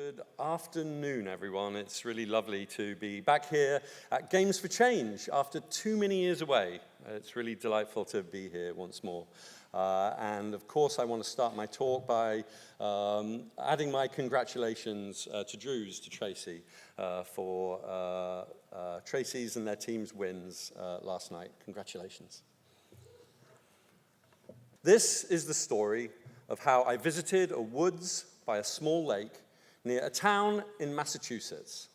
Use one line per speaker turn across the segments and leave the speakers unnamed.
Good afternoon, everyone. It's really lovely to be back here at Games for Change after too many years away. It's really delightful to be here once more. And of course, I want to start my talk by adding my congratulations to Tracy, for Tracy's and their team's wins last night. Congratulations. This is the story of how I visited a woods by a small lake near a town in Massachusetts.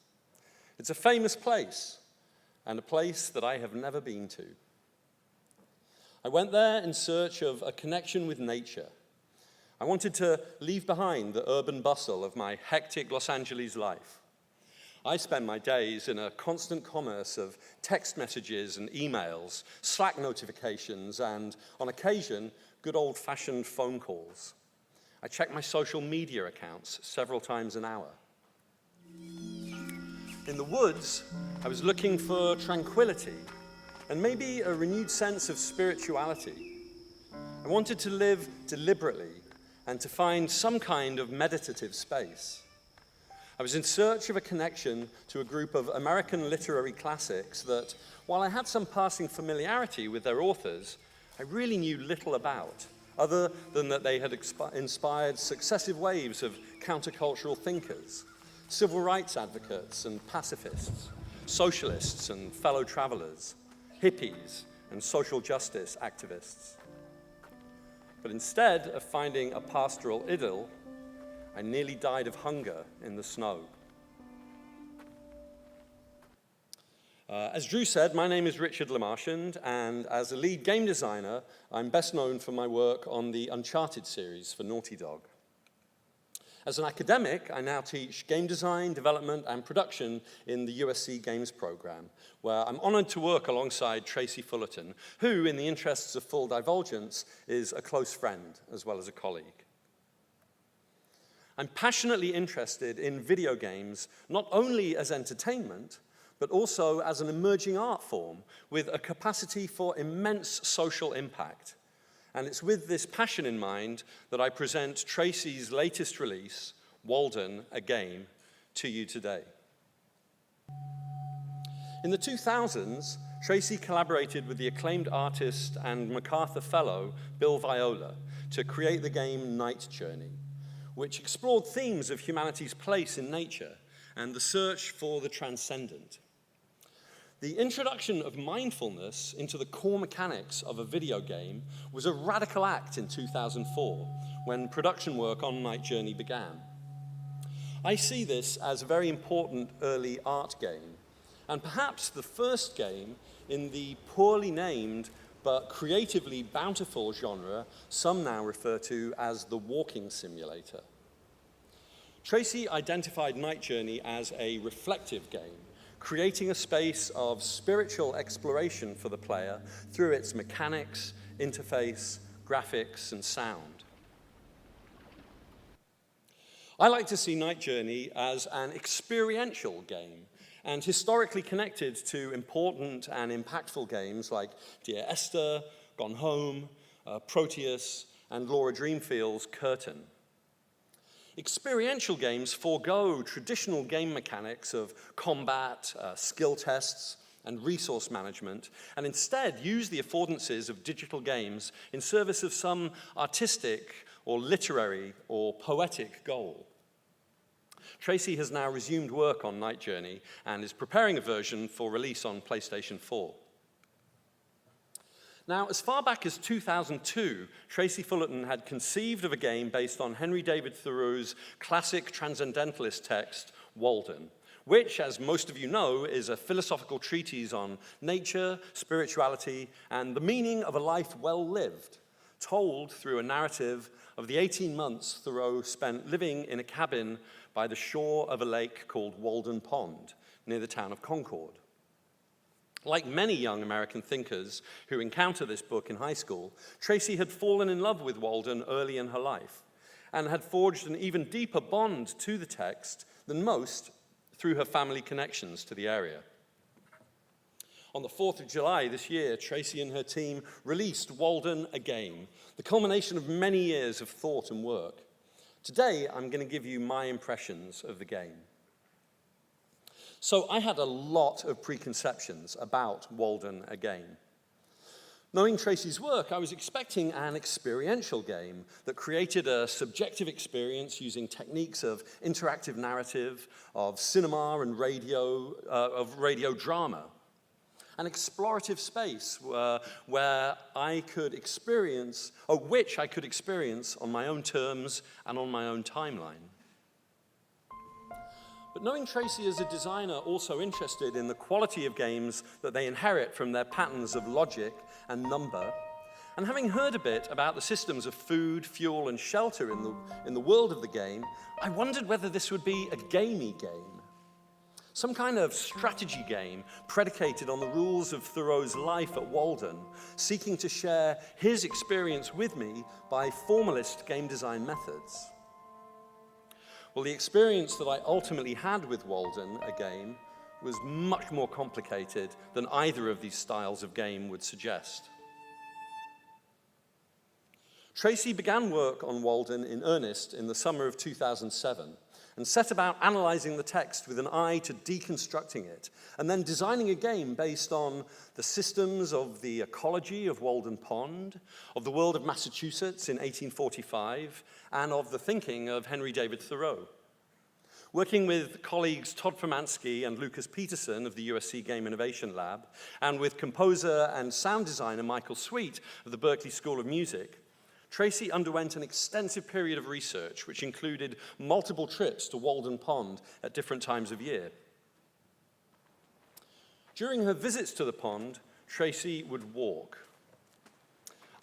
It's a famous place, and a place that I have never been to. I went there in search of a connection with nature. I wanted to leave behind the urban bustle of my hectic Los Angeles life. I spend my days in a constant commerce of text messages and emails, Slack notifications, and on occasion, good old-fashioned phone calls. I check my social media accounts several times an hour. In the woods, I was looking for tranquility and maybe a renewed sense of spirituality. I wanted to live deliberately and to find some kind of meditative space. I was in search of a connection to a group of American literary classics that, while I had some passing familiarity with their authors, I really knew little about, other than that they had inspired successive waves of countercultural thinkers, civil rights advocates and pacifists, socialists and fellow travelers, hippies and social justice activists. But instead of finding a pastoral idyll, I nearly died of hunger in the snow. As Drew said, my name is Richard Lemarchand, and as a lead game designer, I'm best known for my work on the Uncharted series for Naughty Dog. As an academic, I now teach game design, development, and production in the USC Games program, where I'm honored to work alongside Tracy Fullerton, who, in the interests of full divulgence, is a close friend as well as a colleague. I'm passionately interested in video games, not only as entertainment, but also as an emerging art form with a capacity for immense social impact. And it's with this passion in mind that I present Tracy's latest release, Walden, a Game, to you today. In the 2000s, Tracy collaborated with the acclaimed artist and MacArthur Fellow, Bill Viola, to create the game Night Journey, which explored themes of humanity's place in nature and the search for the transcendent. The introduction of mindfulness into the core mechanics of a video game was a radical act in 2004, when production work on Night Journey began. I see this as a very important early art game, and perhaps the first game in the poorly named but creatively bountiful genre some now refer to as the walking simulator. Tracy identified Night Journey as a reflective game, creating a space of spiritual exploration for the player through its mechanics, interface, graphics, and sound. I like to see Night Journey as an experiential game, and historically connected to important and impactful games like Dear Esther, Gone Home, Proteus, and Laura Dreamfield's Curtain. Experiential games forego traditional game mechanics of combat, skill tests, and resource management, and instead use the affordances of digital games in service of some artistic or literary or poetic goal. Tracy has now resumed work on Night Journey and is preparing a version for release on PlayStation 4. Now, as far back as 2002, Tracy Fullerton had conceived of a game based on Henry David Thoreau's classic transcendentalist text, Walden, which, as most of you know, is a philosophical treatise on nature, spirituality, and the meaning of a life well lived, told through a narrative of the 18 months Thoreau spent living in a cabin by the shore of a lake called Walden Pond, near the town of Concord. Like many young American thinkers who encounter this book in high school, Tracy had fallen in love with Walden early in her life and had forged an even deeper bond to the text than most through her family connections to the area. On the 4th of July this year, Tracy and her team released Walden, a Game, the culmination of many years of thought and work. Today, I'm going to give you my impressions of the game. So I had a lot of preconceptions about Walden, a game. Knowing Tracy's work, I was expecting an experiential game that created a subjective experience using techniques of interactive narrative, of cinema and radio, of radio drama. An explorative space where I could experience, or which I could experience on my own terms and on my own timeline. But knowing Tracy as a designer also interested in the quality of games that they inherit from their patterns of logic and number, and having heard a bit about the systems of food, fuel, and shelter in the world of the game, I wondered whether this would be a gamey game. Some kind of strategy game predicated on the rules of Thoreau's life at Walden, seeking to share his experience with me by formalist game design methods. Well, the experience that I ultimately had with Walden, a game, was much more complicated than either of these styles of game would suggest. Tracy began work on Walden in earnest in the summer of 2007 and set about analyzing the text with an eye to deconstructing it and then designing a game based on the systems of the ecology of Walden Pond, of the world of Massachusetts in 1845, and of the thinking of Henry David Thoreau. Working with colleagues Todd Formansky and Lucas Peterson of the USC Game Innovation Lab, and with composer and sound designer Michael Sweet of the Berklee School of Music, Tracy underwent an extensive period of research which included multiple trips to Walden Pond at different times of year. During her visits to the pond, Tracy would walk.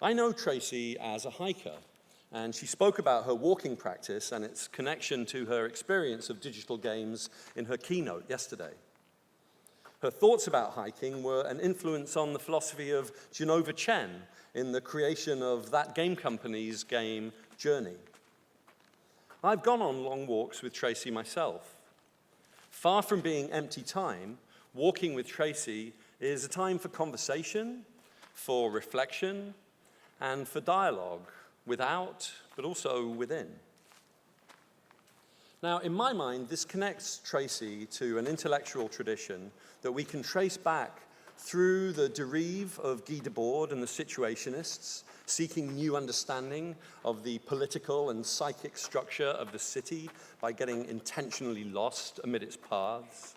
I know Tracy as a hiker, and she spoke about her walking practice and its connection to her experience of digital games in her keynote yesterday. Her thoughts about hiking were an influence on the philosophy of Genova Chen in the creation of that game company's game, Journey. I've gone on long walks with Tracy myself. Far from being empty time, walking with Tracy is a time for conversation, for reflection, and for dialogue, without, but also within. Now, in my mind, this connects Tracy to an intellectual tradition that we can trace back through the derive of Guy Debord and the Situationists, seeking new understanding of the political and psychic structure of the city by getting intentionally lost amid its paths.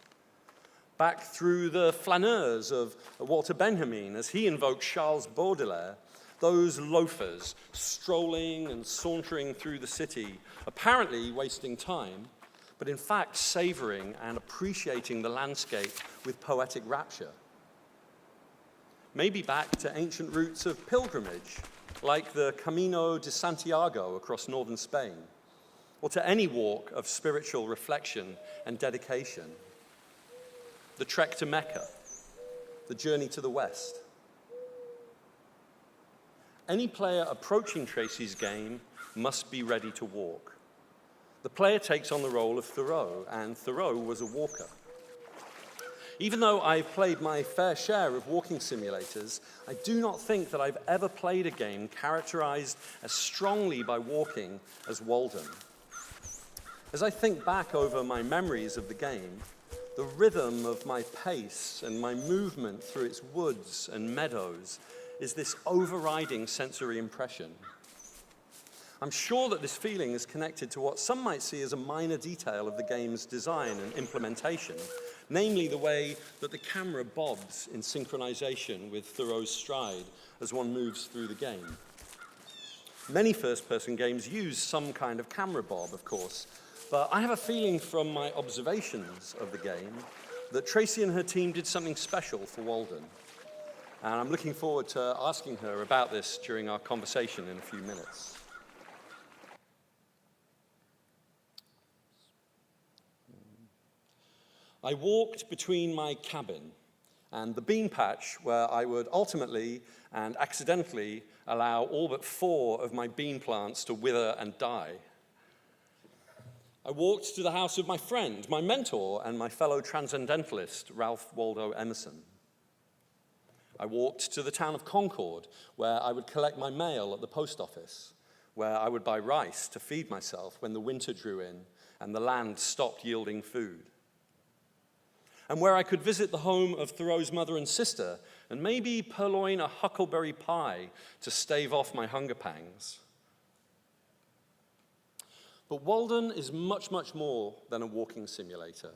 Back through the flaneurs of Walter Benjamin as he invoked Charles Baudelaire, those loafers strolling and sauntering through the city, apparently wasting time, but in fact savoring and appreciating the landscape with poetic rapture. Maybe back to ancient routes of pilgrimage, like the Camino de Santiago across northern Spain, or to any walk of spiritual reflection and dedication. The trek to Mecca, the journey to the West. Any player approaching Tracy's game must be ready to walk. The player takes on the role of Thoreau, and Thoreau was a walker. Even though I've played my fair share of walking simulators, I do not think that I've ever played a game characterized as strongly by walking as Walden. As I think back over my memories of the game, the rhythm of my pace and my movement through its woods and meadows is this overriding sensory impression. I'm sure that this feeling is connected to what some might see as a minor detail of the game's design and implementation, namely the way that the camera bobs in synchronization with Thoreau's stride as one moves through the game. Many first-person games use some kind of camera bob, of course, but I have a feeling from my observations of the game that Tracy and her team did something special for Walden. And I'm looking forward to asking her about this during our conversation in a few minutes. I walked between my cabin and the bean patch where I would ultimately and accidentally allow all but 4 of my bean plants to wither and die. I walked to the house of my friend, my mentor, and my fellow transcendentalist, Ralph Waldo Emerson. I walked to the town of Concord, where I would collect my mail at the post office, where I would buy rice to feed myself when the winter drew in and the land stopped yielding food. And where I could visit the home of Thoreau's mother and sister and maybe purloin a huckleberry pie to stave off my hunger pangs. But Walden is much, much more than a walking simulator.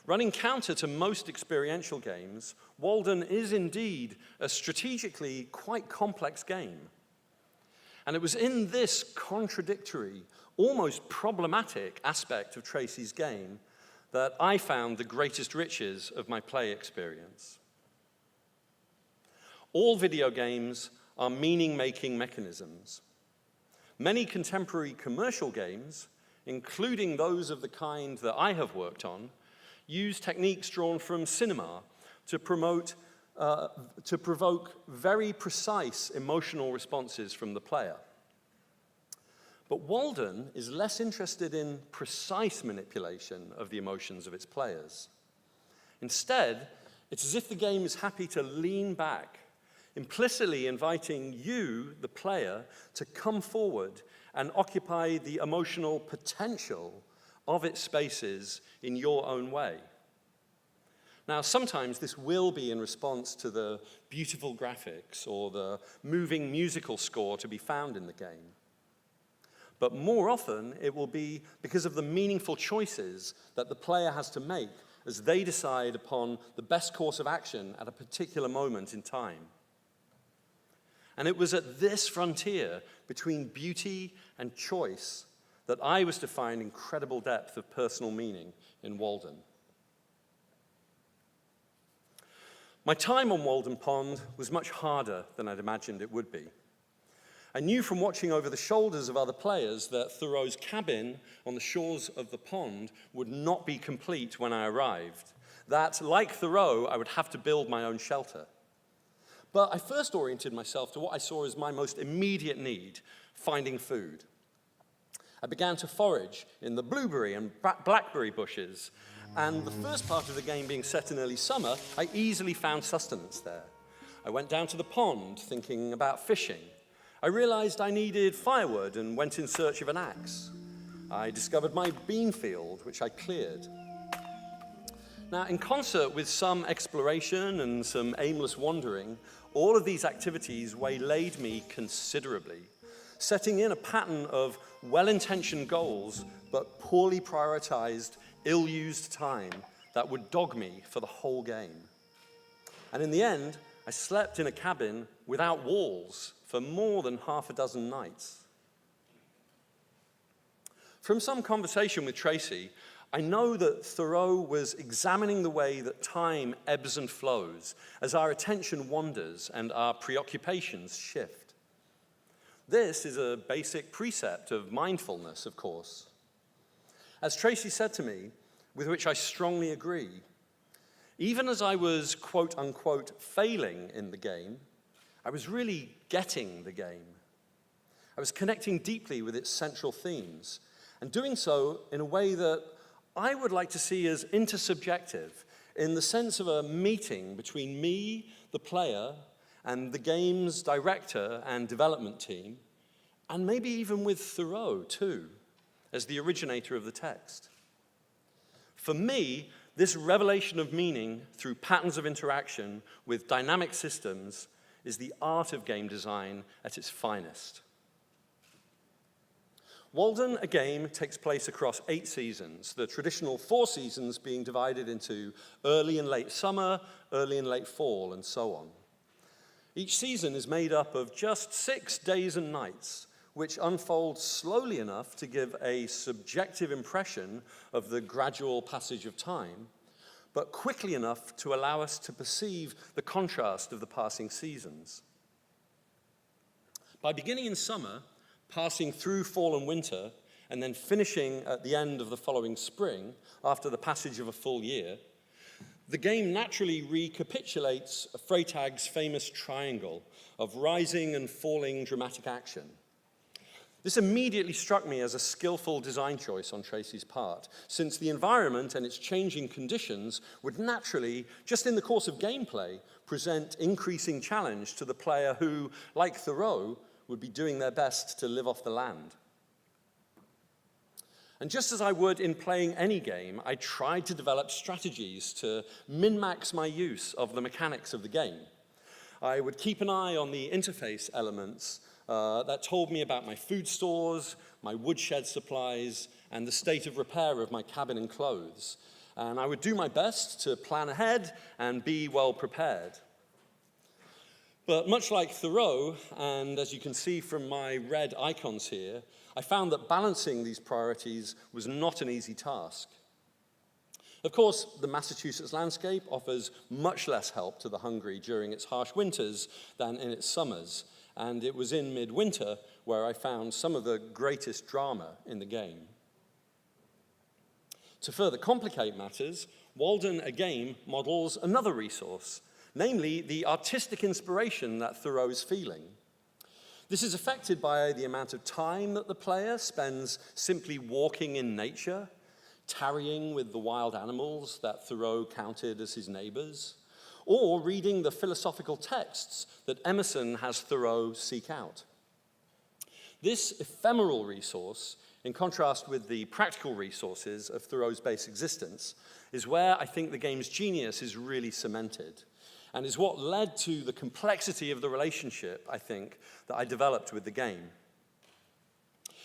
Running counter to most experiential games, Walden is indeed a strategically quite complex game. And it was in this contradictory, almost problematic aspect of Tracy's game that I found the greatest riches of my play experience. All video games are meaning-making mechanisms. Many contemporary commercial games, including those of the kind that I have worked on, use techniques drawn from cinema to provoke very precise emotional responses from the player. But Walden is less interested in precise manipulation of the emotions of its players. Instead, it's as if the game is happy to lean back, implicitly inviting you, the player, to come forward and occupy the emotional potential of its spaces in your own way. Now, sometimes this will be in response to the beautiful graphics or the moving musical score to be found in the game. But more often, it will be because of the meaningful choices that the player has to make as they decide upon the best course of action at a particular moment in time. And it was at this frontier between beauty and choice that I was to find incredible depth of personal meaning in Walden. My time on Walden Pond was much harder than I'd imagined it would be. I knew from watching over the shoulders of other players that Thoreau's cabin on the shores of the pond would not be complete when I arrived. That, like Thoreau, I would have to build my own shelter. But I first oriented myself to what I saw as my most immediate need, finding food. I began to forage in the blueberry and blackberry bushes, and the first part of the game being set in early summer, I easily found sustenance there. I went down to the pond thinking about fishing. I realized I needed firewood and went in search of an axe. I discovered my bean field, which I cleared. Now, in concert with some exploration and some aimless wandering, all of these activities waylaid me considerably, setting in a pattern of well-intentioned goals, but poorly prioritized, ill-used time that would dog me for the whole game. And in the end, I slept in a cabin without walls for more than half a dozen nights. From some conversation with Tracy, I know that Thoreau was examining the way that time ebbs and flows as our attention wanders and our preoccupations shift. This is a basic precept of mindfulness, of course. As Tracy said to me, with which I strongly agree, even as I was, quote unquote, failing in the game, I was really getting the game. I was connecting deeply with its central themes, and doing so in a way that I would like to see as intersubjective, in the sense of a meeting between me, the player, and the game's director and development team, and maybe even with Thoreau, too, as the originator of the text. For me, this revelation of meaning through patterns of interaction with dynamic systems is the art of game design at its finest. Walden, a game, takes place across 8 seasons, the traditional 4 seasons being divided into early and late summer, early and late fall, and so on. Each season is made up of just 6 days and nights, which unfold slowly enough to give a subjective impression of the gradual passage of time, but quickly enough to allow us to perceive the contrast of the passing seasons. By beginning in summer, passing through fall and winter, and then finishing at the end of the following spring, after the passage of a full year, the game naturally recapitulates Freytag's famous triangle of rising and falling dramatic action. This immediately struck me as a skillful design choice on Tracy's part, since the environment and its changing conditions would naturally, just in the course of gameplay, present increasing challenge to the player who, like Thoreau, would be doing their best to live off the land. And just as I would in playing any game, I tried to develop strategies to min-max my use of the mechanics of the game. I would keep an eye on the interface elements that told me about my food stores, my woodshed supplies, and the state of repair of my cabin and clothes. And I would do my best to plan ahead and be well prepared. But much like Thoreau, and as you can see from my red icons here, I found that balancing these priorities was not an easy task. Of course, the Massachusetts landscape offers much less help to the hungry during its harsh winters than in its summers, and it was in midwinter where I found some of the greatest drama in the game. To further complicate matters, Walden again models another resource, namely the artistic inspiration that Thoreau is feeling. This is affected by the amount of time that the player spends simply walking in nature, tarrying with the wild animals that Thoreau counted as his neighbors, or reading the philosophical texts that Emerson has Thoreau seek out. This ephemeral resource, in contrast with the practical resources of Thoreau's base existence, is where I think the game's genius is really cemented, and is what led to the complexity of the relationship, I think, that I developed with the game.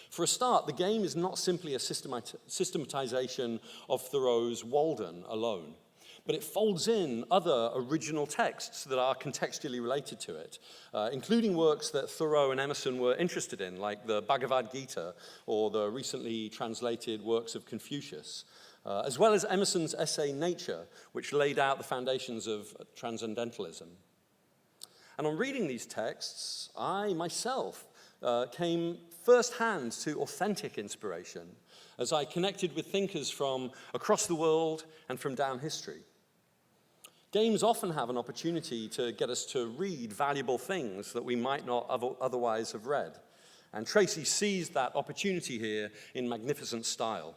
For a start, the game is not simply a systematization of Thoreau's Walden alone, but it folds in other original texts that are contextually related to it, including works that Thoreau and Emerson were interested in, like the Bhagavad Gita or the recently translated works of Confucius, as well as Emerson's essay Nature, which laid out the foundations of transcendentalism. And on reading these texts, I myself came firsthand to authentic inspiration as I connected with thinkers from across the world and from down history. Games often have an opportunity to get us to read valuable things that we might not otherwise have read. And Tracy seized that opportunity here in magnificent style.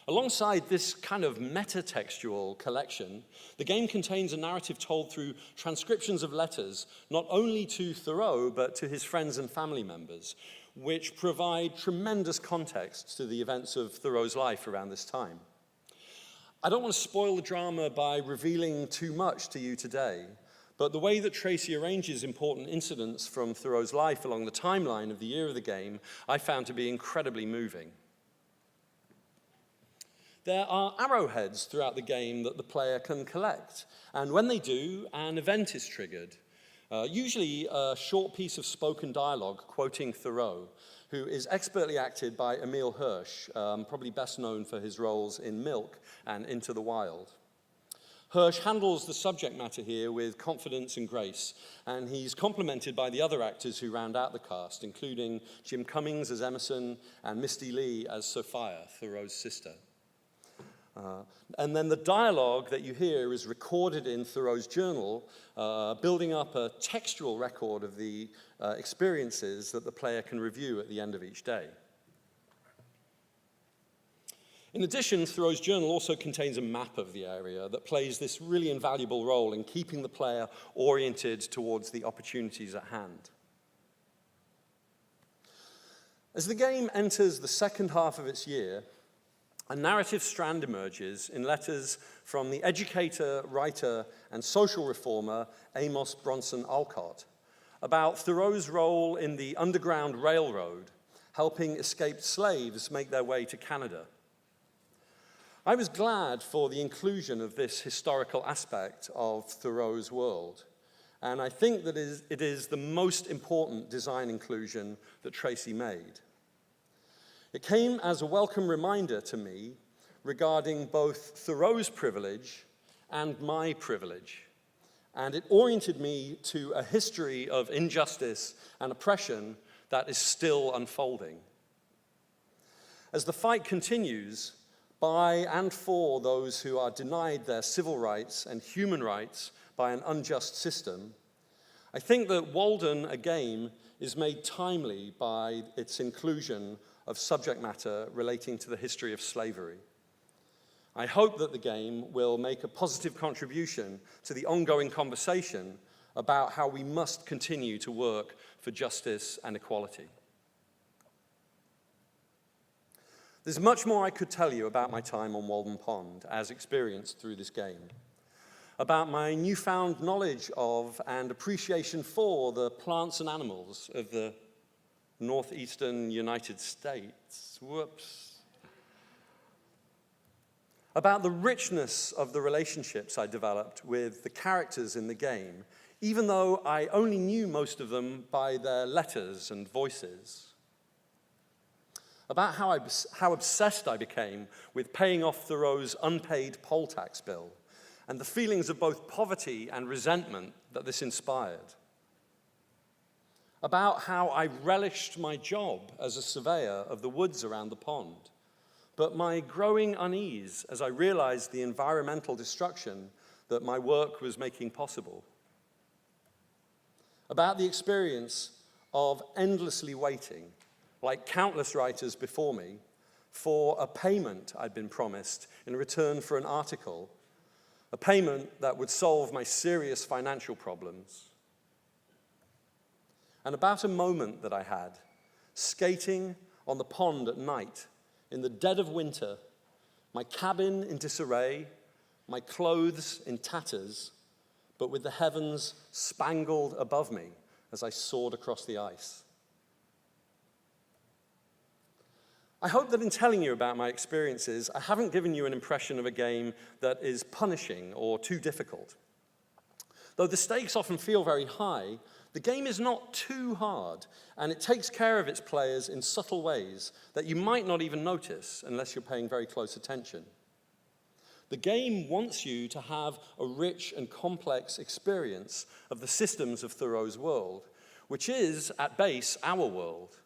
Alongside this kind of metatextual collection, the game contains a narrative told through transcriptions of letters, not only to Thoreau, but to his friends and family members, which provide tremendous context to the events of Thoreau's life around this time. I don't want to spoil the drama by revealing too much to you today, but the way that Tracy arranges important incidents from Thoreau's life along the timeline of the year of the game, I found to be incredibly moving. There are arrowheads throughout the game that the player can collect, and when they do, an event is triggered. Usually a short piece of spoken dialogue quoting Thoreau, who is expertly acted by Emil Hirsch, probably best known for his roles in Milk and Into the Wild. Hirsch handles the subject matter here with confidence and grace, and he's complemented by the other actors who round out the cast, including Jim Cummings as Emerson and Misty Lee as Sophia, Thoreau's sister. And then the dialogue that you hear is recorded in Thoreau's journal, building up a textual record of the experiences that the player can review at the end of each day. In addition, Thoreau's journal also contains a map of the area that plays this really invaluable role in keeping the player oriented towards the opportunities at hand. As the game enters the second half of its year, a narrative strand emerges in letters from the educator, writer, and social reformer Amos Bronson Alcott about Thoreau's role in the Underground Railroad, helping escaped slaves make their way to Canada. I was glad for the inclusion of this historical aspect of Thoreau's world, and I think that it is the most important design inclusion that Tracy made. It came as a welcome reminder to me regarding both Thoreau's privilege and my privilege, and it oriented me to a history of injustice and oppression that is still unfolding. As the fight continues, by and for those who are denied their civil rights and human rights by an unjust system, I think that Walden, again, is made timely by its inclusion of subject matter relating to the history of slavery. I hope that the game will make a positive contribution to the ongoing conversation about how we must continue to work for justice and equality. There's much more I could tell you about my time on Walden Pond as experienced through this game, about my newfound knowledge of and appreciation for the plants and animals of the northeastern United States. Whoops. About the richness of the relationships I developed with the characters in the game, even though I only knew most of them by their letters and voices. About how obsessed I became with paying off Thoreau's unpaid poll tax bill, and the feelings of both poverty and resentment that this inspired. About how I relished my job as a surveyor of the woods around the pond, but my growing unease as I realized the environmental destruction that my work was making possible. About the experience of endlessly waiting, like countless writers before me, for a payment I'd been promised in return for an article, a payment that would solve my serious financial problems. And about a moment that I had, skating on the pond at night, in the dead of winter, my cabin in disarray, my clothes in tatters, but with the heavens spangled above me as I soared across the ice. I hope that in telling you about my experiences, I haven't given you an impression of a game that is punishing or too difficult. Though the stakes often feel very high, the game is not too hard, and it takes care of its players in subtle ways that you might not even notice unless you're paying very close attention. The game wants you to have a rich and complex experience of the systems of Thoreau's world, which is, at base, our world.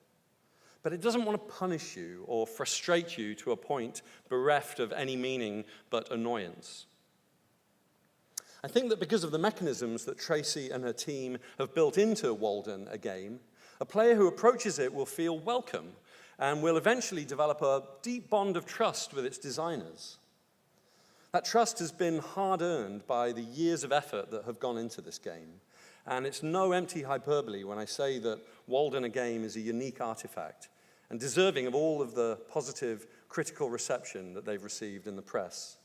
But it doesn't want to punish you or frustrate you to a point bereft of any meaning but annoyance. I think that because of the mechanisms that Tracy and her team have built into Walden, a game, a player who approaches it will feel welcome and will eventually develop a deep bond of trust with its designers. That trust has been hard-earned by the years of effort that have gone into this game. And it's no empty hyperbole when I say that Walden, a game, is a unique artifact and deserving of all of the positive critical reception that they've received in the press,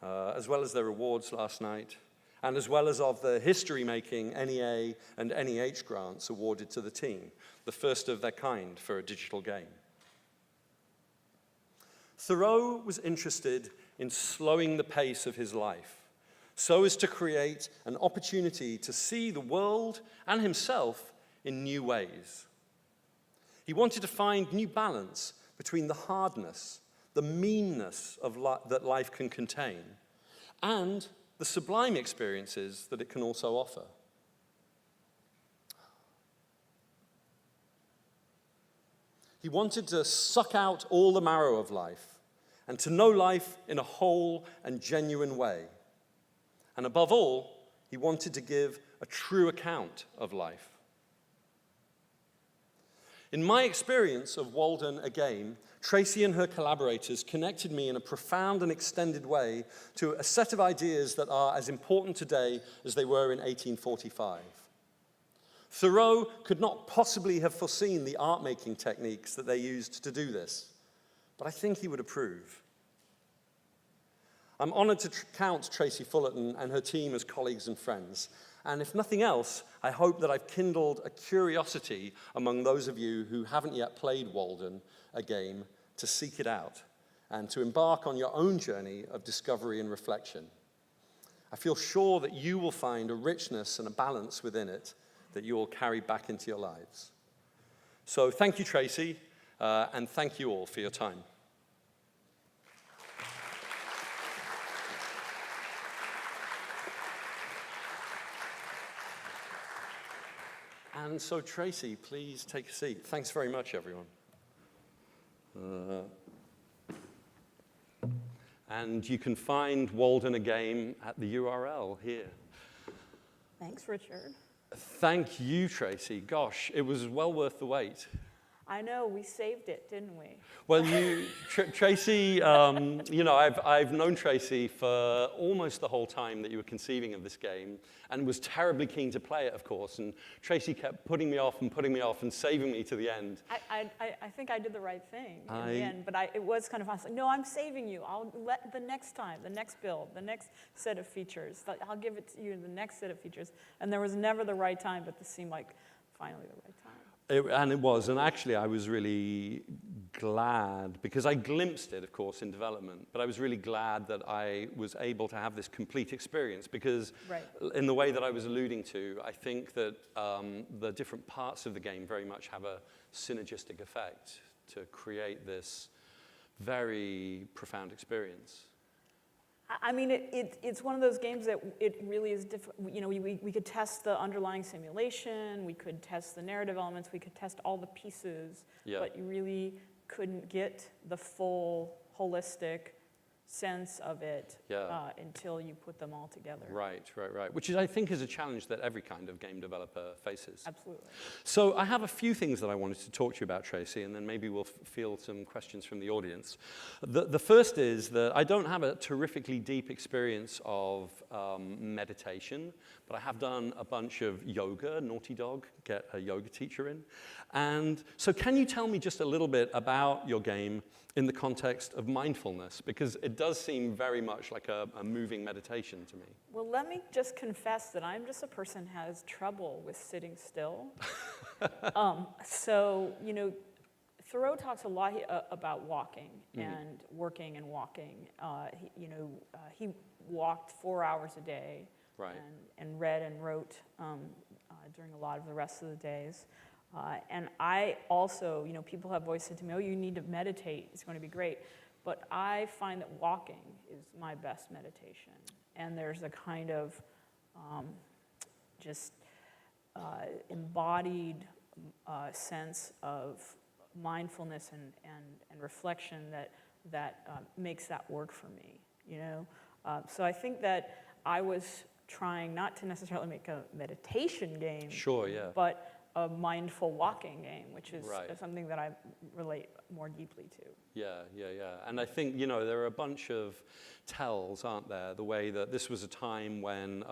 as well as their awards last night, and as well as of the history-making NEA and NEH grants awarded to the team, the first of their kind for a digital game. Thoreau was interested in slowing the pace of his life so as to create an opportunity to see the world and himself in new ways. He wanted to find new balance between the hardness, the meanness of that life can contain, and the sublime experiences that it can also offer. He wanted to suck out all the marrow of life and to know life in a whole and genuine way. And above all, he wanted to give a true account of life. In my experience of Walden, a game, Tracy and her collaborators connected me in a profound and extended way to a set of ideas that are as important today as they were in 1845. Thoreau could not possibly have foreseen the art-making techniques that they used to do this, but I think he would approve. I'm honored to count Tracy Fullerton and her team as colleagues and friends, and if nothing else, I hope that I've kindled a curiosity among those of you who haven't yet played Walden, a game, to seek it out and to embark on your own journey of discovery and reflection. I feel sure that you will find a richness and a balance within it that you will carry back into your lives. So thank you, Tracy, and thank you all for your time. And so, Tracy, please take a seat. Thanks very much, everyone. And you can find Walden, a game at the URL here.
Thanks, Richard.
Thank you, Tracy. Gosh, it was well worth the wait.
I know, we saved it, didn't we?
Well, Tracy, I've known Tracy for almost the whole time that you were conceiving of this game, and was terribly keen to play it, of course. And Tracy kept putting me off and saving me to the end.
I think I did the right thing in the end, but it was kind of, I was like, no, I'm saving you. I'll let the next time, the next build, the next set of features, I'll give it to you in the next set of features. And there was never the right time, but this seemed like finally the right time.
And it was, and actually I was really glad, because I glimpsed it, of course, in development, but I was really glad that I was able to have this complete experience, because in the way that I was alluding to, I think that the different parts of the game very much have a synergistic effect to create this very profound experience.
I mean, it's one of those games that it really is different. You know, we could test the underlying simulation, we could test the narrative elements, we could test all the pieces, but you really couldn't get the full, holistic sense of it until you put them all together. Right.
Which I think is a challenge that every kind of game developer faces.
Absolutely.
So I have a few things that I wanted to talk to you about, Tracy, and then maybe we'll field some questions from the audience. The first is that I don't have a terrifically deep experience of meditation, but I have done a bunch of yoga, naughty dog, get a yoga teacher in. And so can you tell me just a little bit about your game in the context of mindfulness? Because it does seem very much like a moving meditation to me.
Well, let me just confess that I'm just a person who has trouble with sitting still. So, you know, Thoreau talks a lot about walking and working and walking. He walked 4 hours a day and read and wrote during a lot of the rest of the days. And I also, you know, people have always said to me, oh, you need to meditate, it's going to be great. But I find that walking is my best meditation. And there's a kind of embodied sense of mindfulness and reflection that makes that work for me, you know? So I think that I was trying not to necessarily make a meditation game, but a mindful walking game, which is something that I relate more deeply to.
Yeah. And I think, you know, there are a bunch of tells, aren't there? The way that this was a time when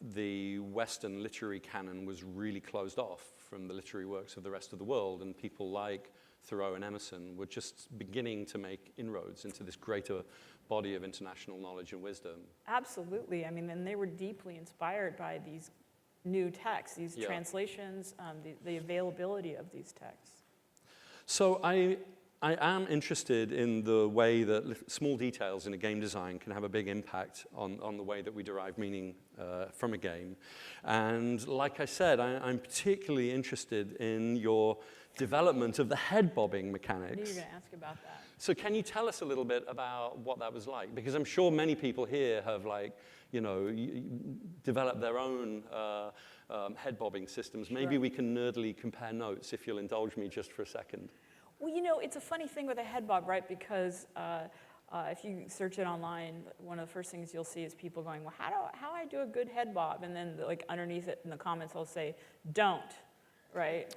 the Western literary canon was really closed off from the literary works of the rest of the world, and people like Thoreau and Emerson were just beginning to make inroads into this greater body of international knowledge and wisdom.
Absolutely. I mean, and they were deeply inspired by these new texts, these translations, the availability of these texts.
So I am interested in the way that small details in a game design can have a big impact on the way that we derive meaning from a game. And like I said, I'm particularly interested in your development of the head bobbing mechanics.
I knew you were going to ask about that.
So can you tell us a little bit about what that was like? Because I'm sure many people here have, like, you know, developed their own head bobbing systems. Maybe we can nerdily compare notes, if you'll indulge me just for a second.
Well, you know, it's a funny thing with a head bob, right? Because if you search it online, one of the first things you'll see is people going, well, how do I do a good head bob? And then, like, underneath it in the comments, they'll say, don't. Right.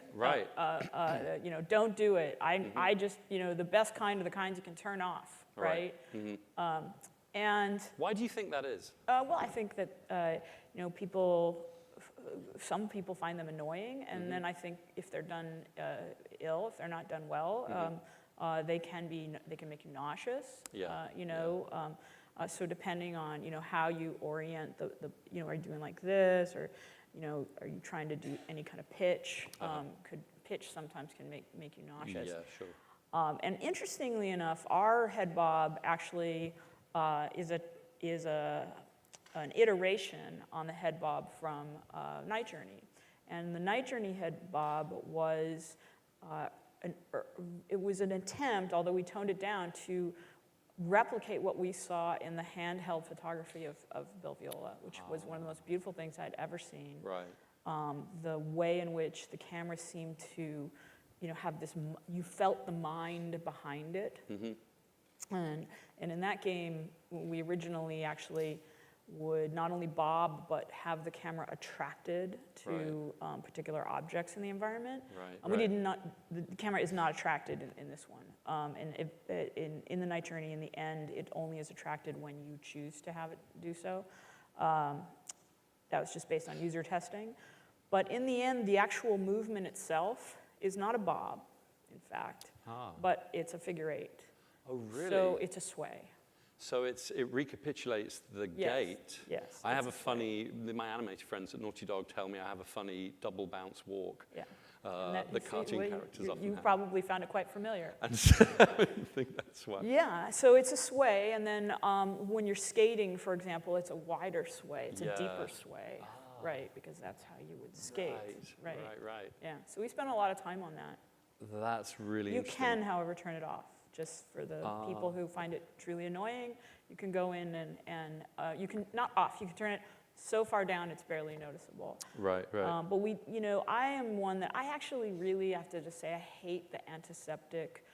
You know, don't do it. I just, you know, the best kind are the kinds you can turn off, right? And
why do you think that is?
Well, I think that you know, some people find them annoying, and then I think if they're done ill, if they're not done well, they can make you nauseous. You know, so depending on, you know, how you orient the you know, are you doing like this, or, you know, are you trying to do any kind of pitch? Pitch sometimes can make you nauseous.
Yeah, sure.
And interestingly enough, our head bob actually is an iteration on the head bob from Night Journey. And the Night Journey head bob was it was an attempt, although we toned it down, to replicate what we saw in the handheld photography of Bill Viola, which was one of the most beautiful things I'd ever seen. The way in which the camera seemed to, you know, have this, you felt the mind behind it. And in that game, we originally actually would not only bob, but have the camera attracted to particular objects in the environment.
Right,
we did not, the camera is not attracted in this one. And in the night journey, in the end, it only is attracted when you choose to have it do so. That was just based on user testing. But in the end, the actual movement itself is not a bob, in fact, but it's a figure 8.
Oh, really?
So it's a sway.
So it recapitulates the gait.
Yes.
I have a funny, my animated friends at Naughty Dog tell me I have a funny double bounce walk.
Yeah.
The cartoon characters often
You
have.
probably found it quite familiar.
And so I think that's why.
Yeah, so it's a sway, and then when you're skating, for example, it's a wider sway. It's a deeper sway, right? Because that's how you would skate. Right. Yeah, so we spent a lot of time on that.
That's really interesting.
You can, however, turn it off. Just for the people who find it truly annoying, you can go in and you can, not off, you can turn it so far down it's barely noticeable.
Right.
But I am one that I actually really have to just say I hate the antiseptic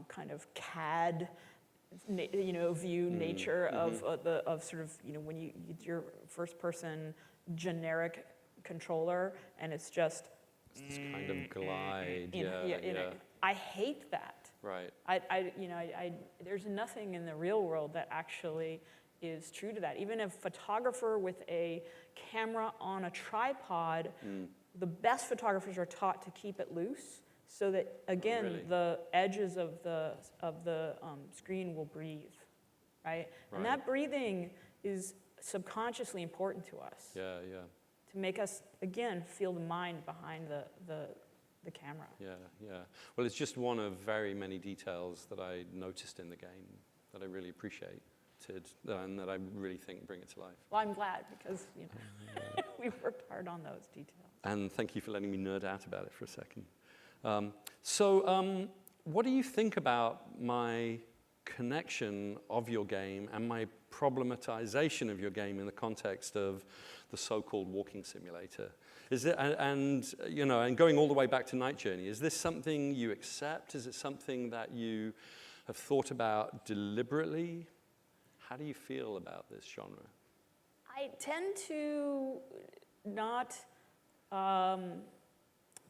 kind of CAD, view nature of sort of, when you your first person generic controller and it's just
this kind of glide.
I hate that.
Right.
There's nothing in the real world that actually is true to that. Even a photographer with a camera on a tripod, the best photographers are taught to keep it loose so that, again, the edges of the screen will breathe, right? And that breathing is subconsciously important to us.
Yeah.
To make us, again, feel the mind behind the camera.
Yeah. Well, it's just one of very many details that I noticed in the game that I really appreciated and that I really think bring it to life.
Well, I'm glad because we've worked hard on those details.
And thank you for letting me nerd out about it for a second. So what do you think about my connection of your game and my problematization of your game in the context of the so-called walking simulator? Is it, and going all the way back to Night Journey, is this something you accept? Is it something that you have thought about deliberately? How do you feel about this genre?
I tend to not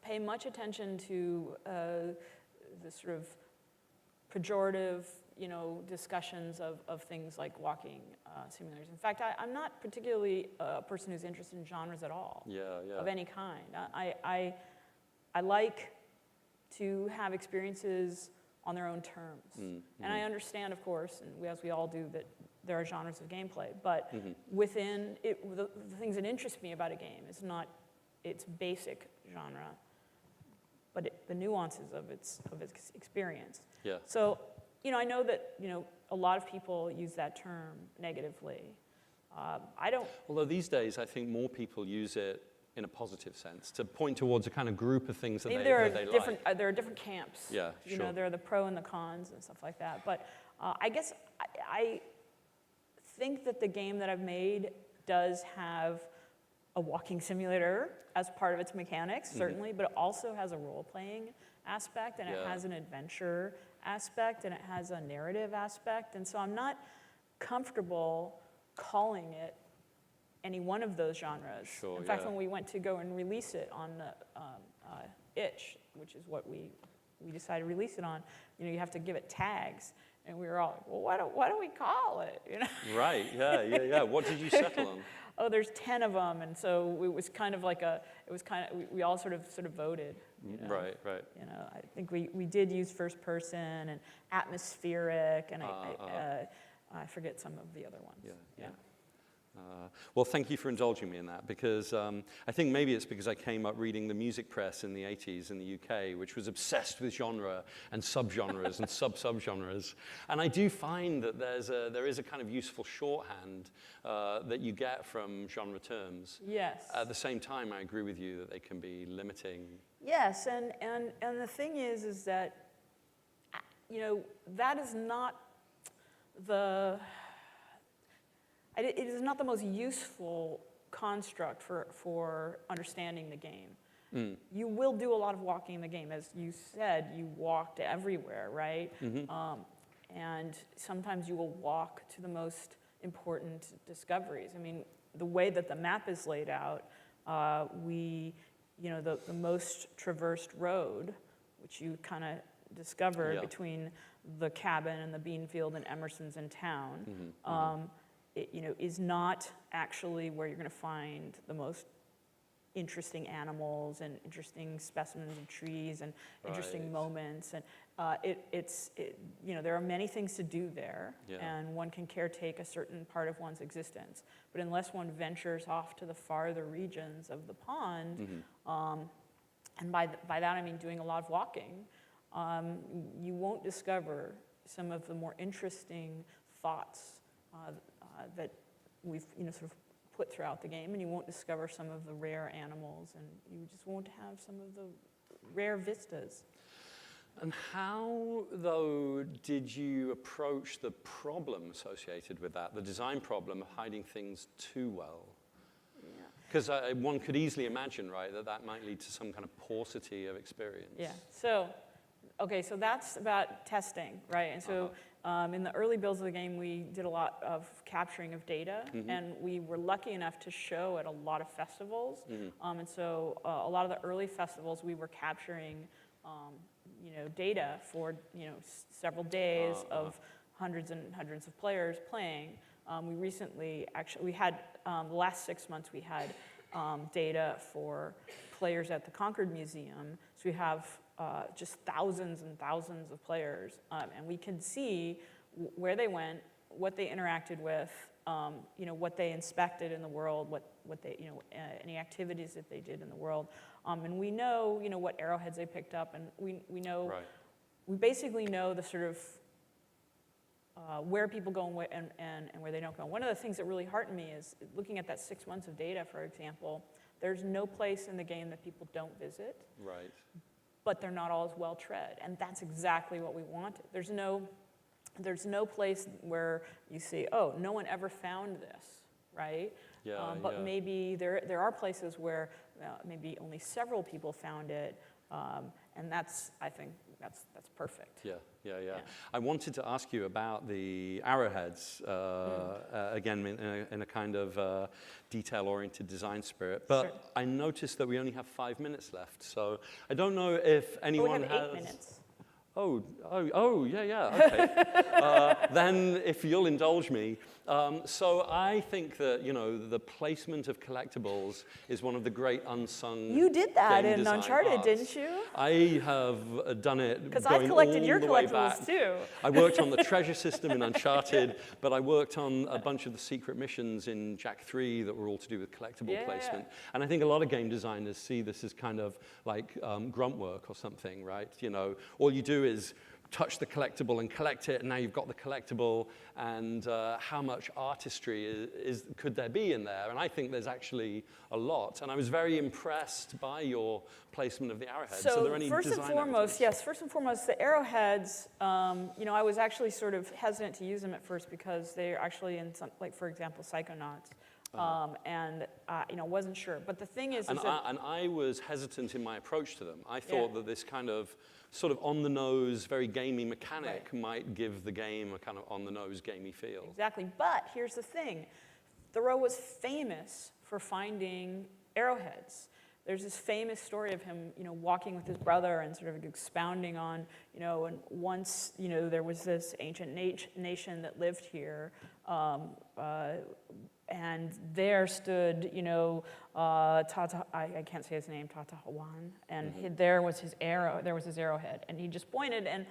pay much attention to the sort of pejorative, discussions of things like walking simulators. In fact, I'm not particularly a person who's interested in genres at all. Of any kind. I like to have experiences on their own terms. And I understand, of course, and as we all do, that there are genres of gameplay. But within it, the things that interest me about a game is not its basic genre, but the nuances of its experience.
Yeah.
So, I know that, a lot of people use that term negatively. I don't.
Although these days, I think more people use it in a positive sense, to point towards a kind of group of things that they like.
There are different camps.
Yeah, sure.
There are the pro and the cons and stuff like that. But I guess I think that the game that I've made does have a walking simulator as part of its mechanics, certainly, but it also has a role-playing aspect, and it has an adventure aspect, and it has a narrative aspect. And so I'm not comfortable calling it any one of those genres.
Sure,
in fact, when we went to go and release it on the itch, which is what we decided to release it on, you have to give it tags. And we were all like, well, what do we call it?
Right, yeah. What did you settle on?
Oh, there's 10 of them, and so it was kind of like we all sort of voted.
Right.
I think we did use first person and atmospheric, and I forget some of the other ones. Yeah.
Well, thank you for indulging me in that, because I think maybe it's because I came up reading the music press in the 80s in the UK, which was obsessed with genre and subgenres and sub-subgenres. And I do find that there is a kind of useful shorthand that you get from genre terms.
Yes.
At the same time, I agree with you that they can be limiting.
Yes, and the thing is that, that is not it is not the most useful construct for understanding the game. You will do a lot of walking in the game. As you said, you walked everywhere, right? And sometimes you will walk to the most important discoveries. I mean, the way that the map is laid out, the most traversed road, which you kind of discovered between the cabin and the bean field and Emerson's in town, is not actually where you're going to find the most interesting animals and interesting specimens of trees and interesting moments. And there are many things to do there, and one can caretake a certain part of one's existence. But unless one ventures off to the farther regions of the pond, and by that I mean doing a lot of walking, you won't discover some of the more interesting thoughts that we've sort of put throughout the game, and you won't discover some of the rare animals, and you just won't have some of the rare vistas.
And how, though, did you approach the problem associated with that, the design problem of hiding things too well? Because one could easily imagine, right, that might lead to some kind of paucity of experience.
Yeah. So that's about testing, right? And so in the early builds of the game, we did a lot of capturing of data, and we were lucky enough to show at a lot of festivals. And so a lot of the early festivals, we were capturing, data for several days of hundreds and hundreds of players playing. We recently we had the last 6 months we had data for players at the Concord Museum. So we have just thousands and thousands of players, and we can see where they went, what they interacted with, what they inspected in the world, what they, any activities that they did in the world, and we know, what arrowheads they picked up, and we know, we basically know the sort of where people go and where they don't go. One of the things that really heartened me is looking at that 6 months of data, for example. There's no place in the game that people don't visit.
Right.
But they're not all as well tread, and that's exactly what we wanted. There's no place where you say, oh, no one ever found this, right? But maybe there are places where maybe only several people found it, and I think that's perfect.
Yeah. I wanted to ask you about the arrowheads, again, in a kind of detail-oriented design spirit. But I noticed that we only have 5 minutes left, so I don't know if anyone
we have 8 minutes.
Oh, okay. Then, if you'll indulge me, so I think that the placement of collectibles is one of the great unsung.
You did that
in
Uncharted,
arts.
didn't you?
I have done it.
Because I've collected your collectibles too.
I worked on the treasure system in Uncharted, but I worked on a bunch of the secret missions in Jak 3 that were all to do with collectible placement. And I think a lot of game designers see this as kind of like grunt work or something, right? All you do is touch the collectible and collect it, and now you've got the collectible, and how much artistry could there be in there? And I think there's actually a lot, and I was very impressed by your placement of the arrowheads.
So
are there any
first and foremost, the arrowheads, I was actually sort of hesitant to use them at first because they're actually in some, like for example, Psychonauts. And wasn't sure. But the thing is,
and I was hesitant in my approach to them. I thought that this kind of sort of on-the-nose, very gamey mechanic might give the game a kind of on-the-nose, gamey feel.
Exactly. But here's the thing. Thoreau was famous for finding arrowheads. There's this famous story of him, walking with his brother and sort of expounding on, and once, there was this ancient nation that lived here, and there stood, Tata, I can't say his name, Tatahawan, and there was his arrowhead, and he just pointed, and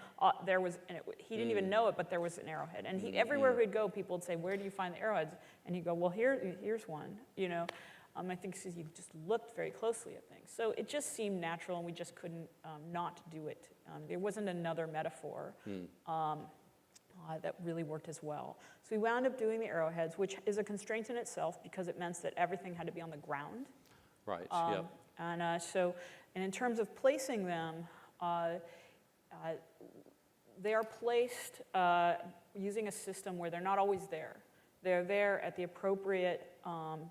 he didn't even know it, but there was an arrowhead, and everywhere he'd go, people would say, "Where do you find the arrowheads?" And he'd go, "Well, here's one," I think because he just looked very closely at things, so it just seemed natural, and we just couldn't not do it. There wasn't another metaphor. That really worked as well. So we wound up doing the arrowheads, which is a constraint in itself because it meant that everything had to be on the ground.
Right,
And in terms of placing them, they are placed using a system where they're not always there. They're there at the appropriate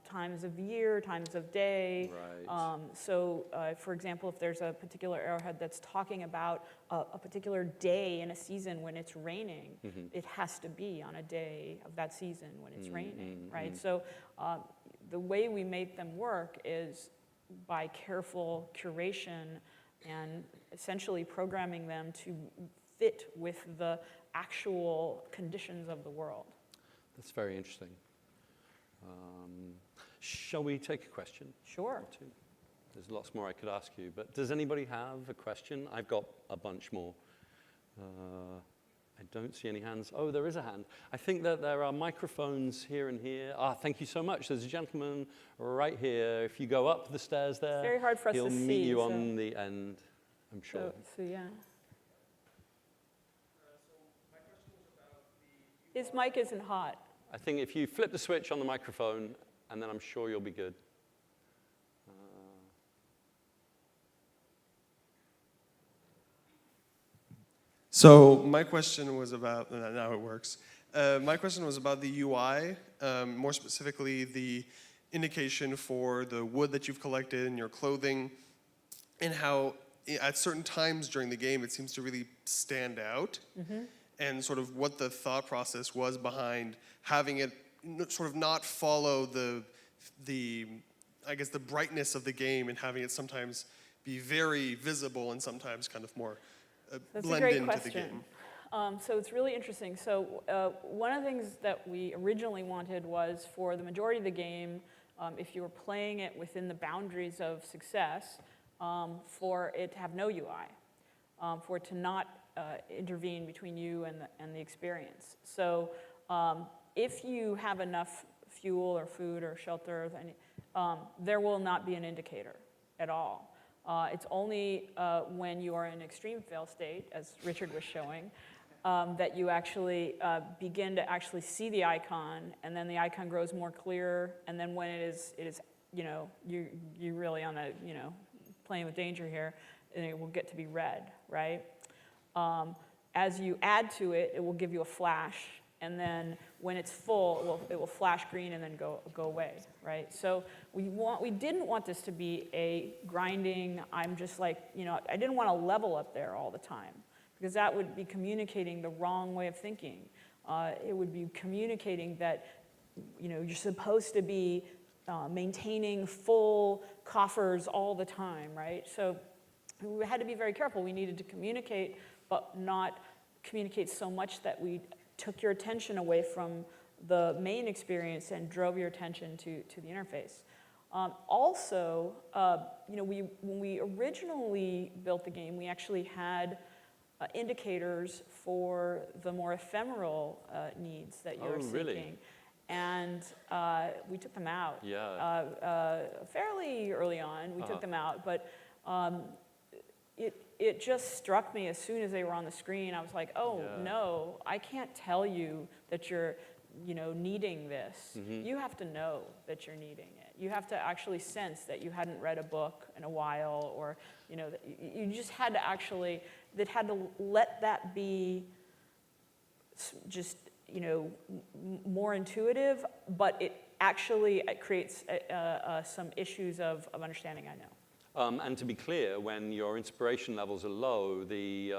times of year, times of day.
Right.
For example, if there's a particular arrowhead that's talking about a particular day in a season when it's raining, it has to be on a day of that season when it's raining, right? So the way we make them work is by careful curation and essentially programming them to fit with the actual conditions of the world.
That's very interesting. Shall we take a question?
Sure.
Or two? There's lots more I could ask you, but does anybody have a question? I've got a bunch more. I don't see any hands. Oh, there is a hand. I think that there are microphones here and here. Thank you so much. There's a gentleman right here. If you go up the stairs there,
it's very hard for us
he'll
to
meet
see,
you on the end, I'm sure.
So yeah. His mic isn't hot.
I think if you flip the switch on the microphone, and then I'm sure you'll be good.
So my question was about, now it works. My question was about the UI, more specifically the indication for the wood that you've collected in your clothing, and how at certain times during the game it seems to really stand out, and sort of what the thought process was behind having it sort of not follow the I guess the brightness of the game, and having it sometimes be very visible and sometimes kind of more blend into the game.
So it's really interesting. So one of the things that we originally wanted was for the majority of the game, if you were playing it within the boundaries of success, for it to have no UI, for it to not intervene between you and the experience. So if you have enough fuel or food or shelter, there will not be an indicator at all. It's only when you are in extreme fail state, as Richard was showing, that you actually begin to actually see the icon, and then the icon grows more clear, and then when it is you're really on a, playing with danger here, and it will get to be red, right? As you add to it, it will give you a flash, and then when it's full, it will flash green and then go away, right? So we didn't want this to be a grinding, I'm just like, I didn't want to level up there all the time, because that would be communicating the wrong way of thinking. It would be communicating that, you're supposed to be maintaining full coffers all the time, right? So we had to be very careful. We needed to communicate, but not communicate so much that we took your attention away from the main experience and drove your attention to the interface. Also, when we originally built the game, we actually had indicators for the more ephemeral needs that you're seeking.
Really?
And we took them out.
Yeah.
Fairly early on, we took them out, but it just struck me as soon as they were on the screen. I was like, no, I can't tell you that you're needing this. You have to know that you're needing it. You have to actually sense that you hadn't read a book in a while, or you just had to actually, that had to let that be just more intuitive, but it creates some issues of understanding, I know.
And to be clear, when your inspiration levels are low, the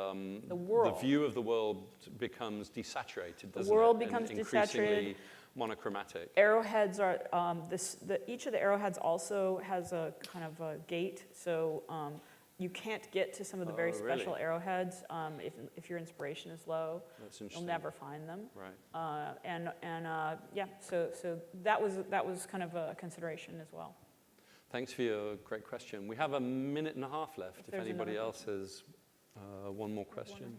view of the world becomes desaturated, doesn't it?
The world becomes
increasingly
desaturated.
Monochromatic.
Arrowheads are, each of the arrowheads also has a kind of a gate, so you can't get to some of the very special arrowheads if your inspiration is low.
That's interesting.
You'll never find them.
Right.
So that was kind of a consideration as well.
Thanks for your great question. We have a minute and a half left. If anybody else has one more question.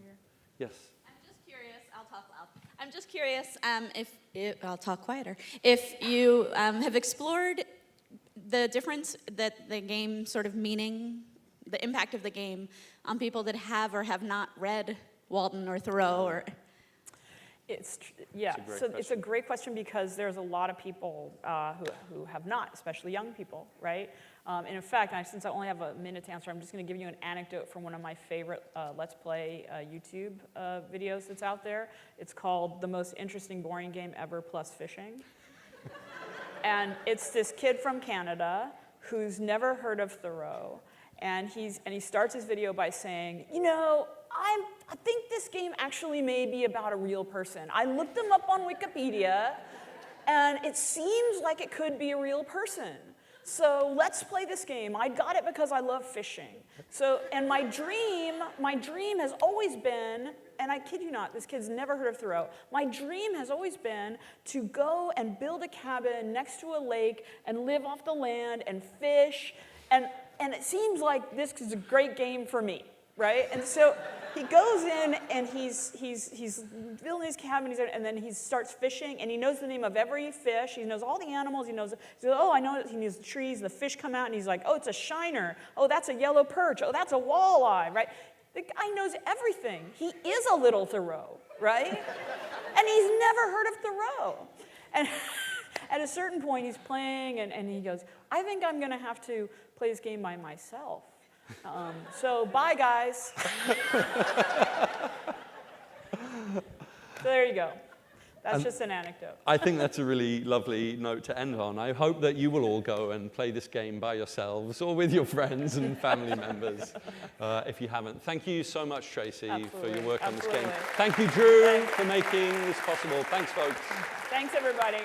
Yes.
I'm just curious. I'll talk loud. I'm just curious I'll talk quieter. If you have explored the difference that the game sort of meaning, the impact of the game on people that have or have not read Walden or Thoreau or.
It's a great question, because there's a lot of people who have not, especially young people, right? And in fact, since I only have a minute to answer, I'm just going to give you an anecdote from one of my favorite Let's Play YouTube videos that's out there. It's called The Most Interesting Boring Game Ever Plus Fishing. And it's this kid from Canada who's never heard of Thoreau. And he starts his video by saying, you know, I think this game actually may be about a real person. I looked them up on Wikipedia, and it seems like it could be a real person. So let's play this game. I got it because I love fishing. So, and my dream has always been, and I kid you not, this kid's never heard of Thoreau. My dream has always been to go and build a cabin next to a lake and live off the land and fish. And it seems like this is a great game for me, right? And so he goes in and he's building his cabin, and then he starts fishing, and he knows the name of every fish. He knows all the animals. He knows, oh, I know, he knows the trees, the fish come out, and he's like, oh, it's a shiner. Oh, that's a yellow perch. Oh, that's a walleye, right? The guy knows everything. He is a little Thoreau, right? And he's never heard of Thoreau. And at a certain point, he's playing, and he goes, I think I'm going to have to play this game by myself. So bye, guys. So there you go. That's just an anecdote.
I think that's a really lovely note to end on. I hope that you will all go and play this game by yourselves or with your friends and family members if you haven't. Thank you so much, Tracy, for your work on this game. Thank you, Drew, for making this possible. Thanks, folks.
Thanks, everybody.